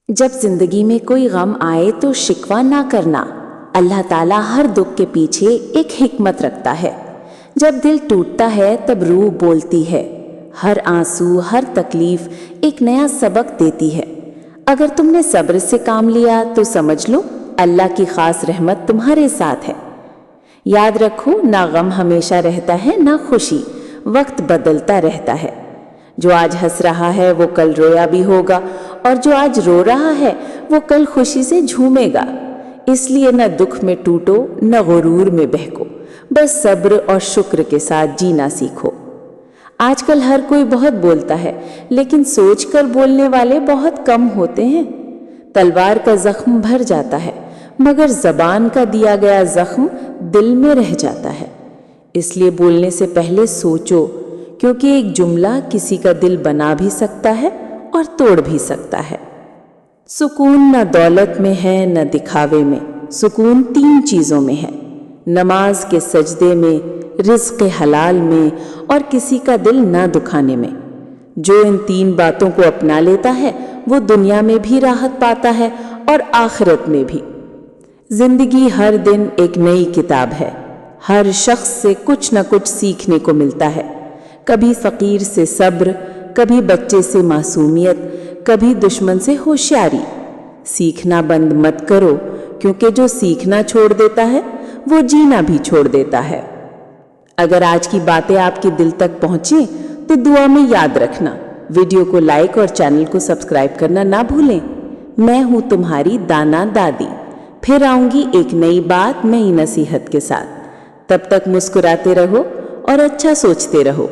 जब जिंदगी में कोई गम आए तो शिकवा ना करना। अल्लाह ताला हर दुख के पीछे एक हिकमत रखता है। जब दिल टूटता है तब रूह बोलती है। हर आंसू, हर तकलीफ एक नया सबक देती है। अगर तुमने सब्र से काम लिया तो समझ लो अल्लाह की खास रहमत तुम्हारे साथ है। याद रखो, ना गम हमेशा रहता है ना खुशी, वक्त बदलता रहता है। जो आज हंस रहा है वो कल रोया भी होगा, और जो आज रो रहा है वो कल खुशी से झूमेगा। इसलिए न दुख में टूटो न गुरूर में बहको, बस सब्र और शुक्र के साथ जीना सीखो। आजकल हर कोई बहुत बोलता है, लेकिन सोचकर बोलने वाले बहुत कम होते हैं। तलवार का जख्म भर जाता है, मगर जबान का दिया गया जख्म दिल में रह जाता है। इसलिए बोलने से पहले सोचो, क्योंकि एक जुमला किसी का दिल बना भी सकता है और तोड़ भी सकता है। सुकून न दौलत में है न दिखावे में, सुकून 3 चीज़ों में है। नमाज के सजदे में, रिज़्क़ हलाल में और किसी का दिल ना दुखाने में। जो इन 3 बातों को अपना लेता है वो दुनिया में भी राहत पाता है और आखिरत में भी। जिंदगी हर दिन एक नई किताब है। हर शख्स से कुछ न कुछ सीखने को मिलता है। कभी फ़कीर से सब्र, कभी बच्चे से मासूमियत, कभी दुश्मन से होशियारी। सीखना बंद मत करो, क्योंकि जो सीखना छोड़ देता है वो जीना भी छोड़ देता है। अगर आज की बातें आपके दिल तक पहुंचे तो दुआ में याद रखना। वीडियो को लाइक और चैनल को सब्सक्राइब करना ना भूलें। मैं हूं तुम्हारी दाना दादी। फिर आऊंगी एक नई बात, नई नसीहत के साथ। तब तक मुस्कुराते रहो और अच्छा सोचते रहो।